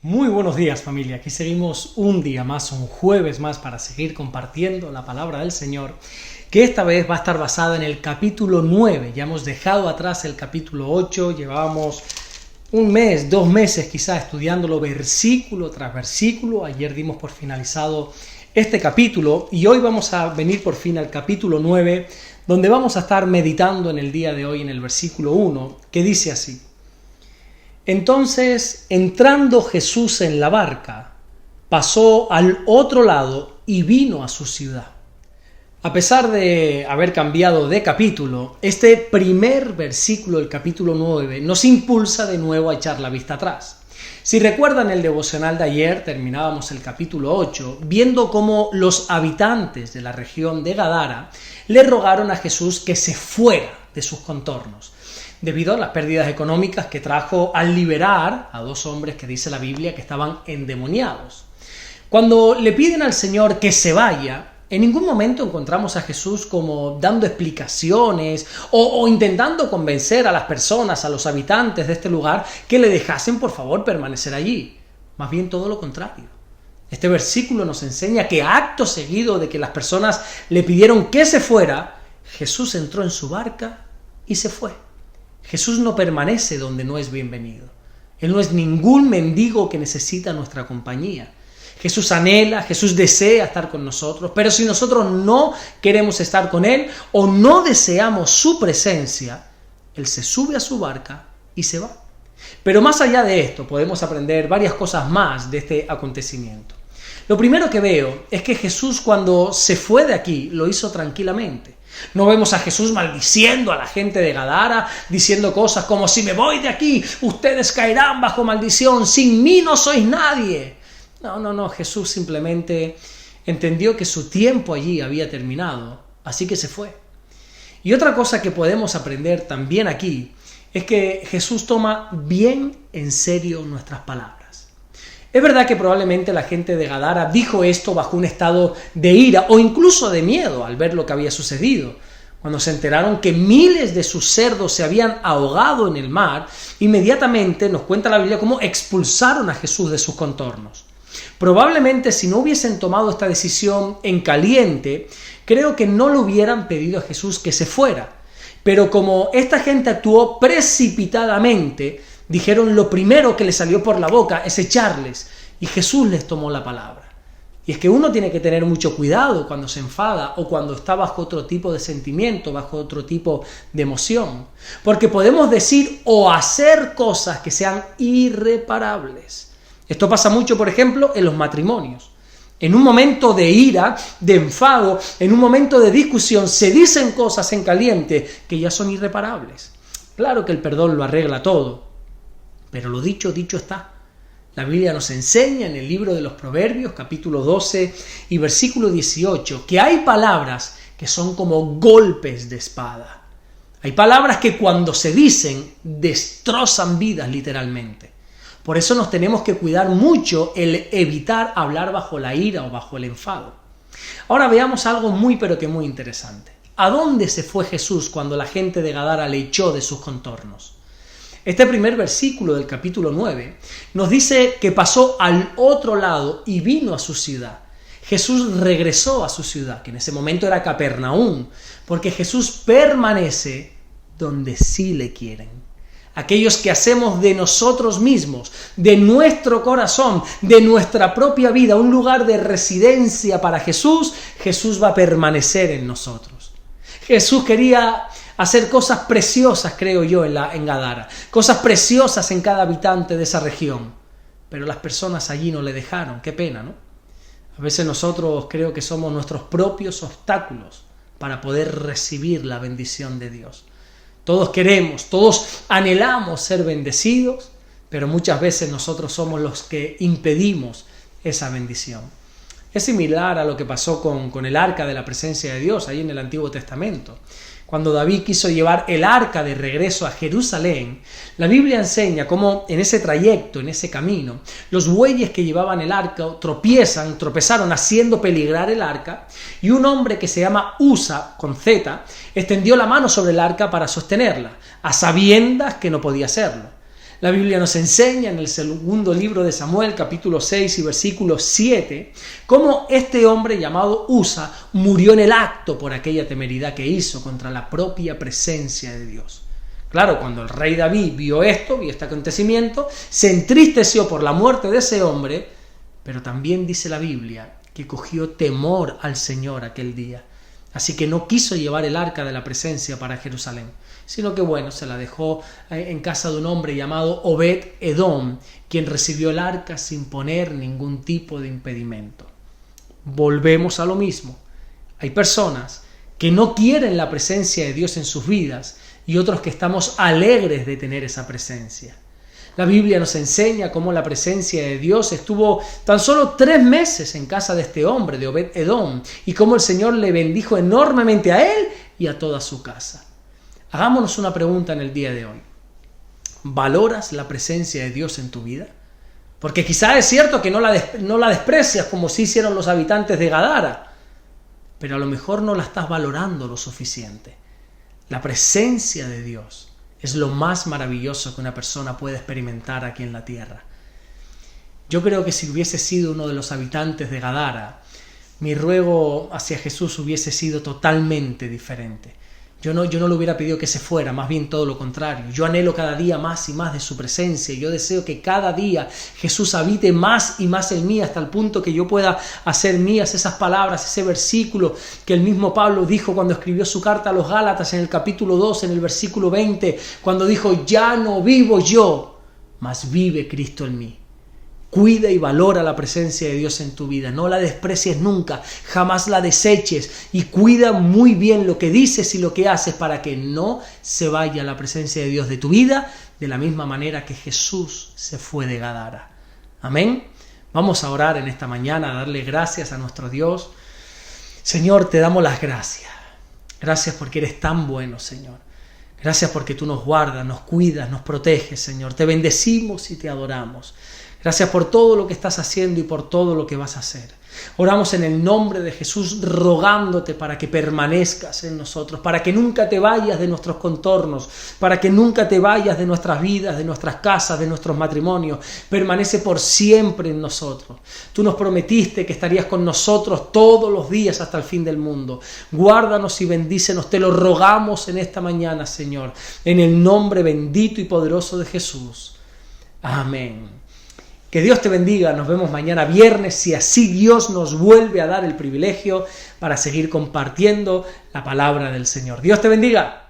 Muy buenos días, familia. Aquí seguimos un día más, un jueves más, para seguir compartiendo la palabra del Señor, que esta vez va a estar basada en el capítulo 9. Ya hemos dejado atrás el capítulo 8, llevábamos un mes, 2 meses quizás estudiándolo versículo tras versículo. Ayer dimos por finalizado este capítulo y hoy vamos a venir por fin al capítulo 9, donde vamos a estar meditando en el día de hoy en el versículo 1, que dice así: Entonces, entrando Jesús en la barca, pasó al otro lado y vino a su ciudad. A pesar de haber cambiado de capítulo, este primer versículo del capítulo 9 nos impulsa de nuevo a echar la vista atrás. Si recuerdan el devocional de ayer, terminábamos el capítulo 8 viendo cómo los habitantes de la región de Gadara le rogaron a Jesús que se fuera de sus contornos, debido a las pérdidas económicas que trajo al liberar a 2 hombres que dice la Biblia que estaban endemoniados. Cuando le piden al Señor que se vaya, en ningún momento encontramos a Jesús como dando explicaciones o intentando convencer a las personas, a los habitantes de este lugar, que le dejasen por favor permanecer allí. Más bien todo lo contrario. Este versículo nos enseña que acto seguido de que las personas le pidieron que se fuera, Jesús entró en su barca y se fue. Jesús no permanece donde no es bienvenido. Él no es ningún mendigo que necesita nuestra compañía. Jesús anhela, Jesús desea estar con nosotros, pero si nosotros no queremos estar con Él o no deseamos su presencia, Él se sube a su barca y se va. Pero más allá de esto, podemos aprender varias cosas más de este acontecimiento. Lo primero que veo es que Jesús, cuando se fue de aquí, lo hizo tranquilamente. No vemos a Jesús maldiciendo a la gente de Gadara, diciendo cosas como: si me voy de aquí, ustedes caerán bajo maldición, sin mí no sois nadie. No, Jesús simplemente entendió que su tiempo allí había terminado, así que se fue. Y otra cosa que podemos aprender también aquí es que Jesús toma bien en serio nuestras palabras. Es verdad que probablemente la gente de Gadara dijo esto bajo un estado de ira o incluso de miedo al ver lo que había sucedido. Cuando se enteraron que miles de sus cerdos se habían ahogado en el mar, inmediatamente nos cuenta la Biblia cómo expulsaron a Jesús de sus contornos. Probablemente si no hubiesen tomado esta decisión en caliente, creo que no le hubieran pedido a Jesús que se fuera. Pero como esta gente actuó precipitadamente, dijeron lo primero que les salió por la boca es echarles, y Jesús les tomó la palabra. Y es que uno tiene que tener mucho cuidado cuando se enfada o cuando está bajo otro tipo de sentimiento, bajo otro tipo de emoción. Porque podemos decir o hacer cosas que sean irreparables. Esto pasa mucho, por ejemplo, en los matrimonios. En un momento de ira, de enfado, en un momento de discusión, se dicen cosas en caliente que ya son irreparables. Claro que el perdón lo arregla todo, pero lo dicho, dicho está. La Biblia nos enseña en el libro de los Proverbios, capítulo 12 y versículo 18, que hay palabras que son como golpes de espada. Hay palabras que cuando se dicen destrozan vidas literalmente. Por eso nos tenemos que cuidar mucho el evitar hablar bajo la ira o bajo el enfado. Ahora veamos algo muy pero que muy interesante. ¿A dónde se fue Jesús cuando la gente de Gadara le echó de sus contornos? Este primer versículo del capítulo 9 nos dice que pasó al otro lado y vino a su ciudad. Jesús regresó a su ciudad, que en ese momento era Capernaum, porque Jesús permanece donde sí le quieren. Aquellos que hacemos de nosotros mismos, de nuestro corazón, de nuestra propia vida, un lugar de residencia para Jesús, Jesús va a permanecer en nosotros. Jesús quería hacer cosas preciosas, creo yo, en Gadara, cosas preciosas en cada habitante de esa región, pero las personas allí no le dejaron. Qué pena, ¿no? A veces nosotros creo que somos nuestros propios obstáculos para poder recibir la bendición de Dios. Todos queremos, todos anhelamos ser bendecidos, pero muchas veces nosotros somos los que impedimos esa bendición. Es similar a lo que pasó con el arca de la presencia de Dios ahí en el Antiguo Testamento. Cuando David quiso llevar el arca de regreso a Jerusalén, la Biblia enseña cómo en ese trayecto, en ese camino, los bueyes que llevaban el arca tropezaron haciendo peligrar el arca, y un hombre que se llama Usa, con Z, extendió la mano sobre el arca para sostenerla, a sabiendas que no podía hacerlo. La Biblia nos enseña en el segundo libro de Samuel, capítulo 6 y versículo 7, cómo este hombre llamado Usa murió en el acto por aquella temeridad que hizo contra la propia presencia de Dios. Claro, cuando el rey David vio este acontecimiento, se entristeció por la muerte de ese hombre, pero también dice la Biblia que cogió temor al Señor aquel día. Así que no quiso llevar el arca de la presencia para Jerusalén, sino que se la dejó en casa de un hombre llamado Obed-Edom, quien recibió el arca sin poner ningún tipo de impedimento. Volvemos a lo mismo. Hay personas que no quieren la presencia de Dios en sus vidas y otros que estamos alegres de tener esa presencia. La Biblia nos enseña cómo la presencia de Dios estuvo tan solo 3 meses en casa de este hombre, de Obed-Edom, y cómo el Señor le bendijo enormemente a él y a toda su casa. Hagámonos una pregunta en el día de hoy. ¿Valoras la presencia de Dios en tu vida? Porque quizá es cierto que no la desprecias como sí hicieron los habitantes de Gadara, pero a lo mejor no la estás valorando lo suficiente. La presencia de Dios es lo más maravilloso que una persona puede experimentar aquí en la tierra. Yo creo que si hubiese sido uno de los habitantes de Gadara, mi ruego hacia Jesús hubiese sido totalmente diferente. Yo no le hubiera pedido que se fuera, más bien todo lo contrario. Yo anhelo cada día más y más de su presencia. Yo deseo que cada día Jesús habite más y más en mí, hasta el punto que yo pueda hacer mías esas palabras, ese versículo que el mismo Pablo dijo cuando escribió su carta a los Gálatas en el capítulo 2, en el versículo 20, cuando dijo: ya no vivo yo, mas vive Cristo en mí. Cuida y valora la presencia de Dios en tu vida. No la desprecies nunca, jamás la deseches, y cuida muy bien lo que dices y lo que haces para que no se vaya la presencia de Dios de tu vida de la misma manera que Jesús se fue de Gadara. Amén. Vamos a orar en esta mañana, a darle gracias a nuestro Dios. Señor, te damos las gracias. Gracias porque eres tan bueno, Señor. Gracias porque tú nos guardas, nos cuidas, nos proteges, Señor. Te bendecimos y te adoramos. Gracias por todo lo que estás haciendo y por todo lo que vas a hacer. Oramos en el nombre de Jesús, rogándote para que permanezcas en nosotros, para que nunca te vayas de nuestros contornos, para que nunca te vayas de nuestras vidas, de nuestras casas, de nuestros matrimonios. Permanece por siempre en nosotros. Tú nos prometiste que estarías con nosotros todos los días hasta el fin del mundo. Guárdanos y bendícenos, te lo rogamos en esta mañana, Señor, en el nombre bendito y poderoso de Jesús. Amén. Que Dios te bendiga, nos vemos mañana viernes, si así Dios nos vuelve a dar el privilegio para seguir compartiendo la palabra del Señor. Dios te bendiga.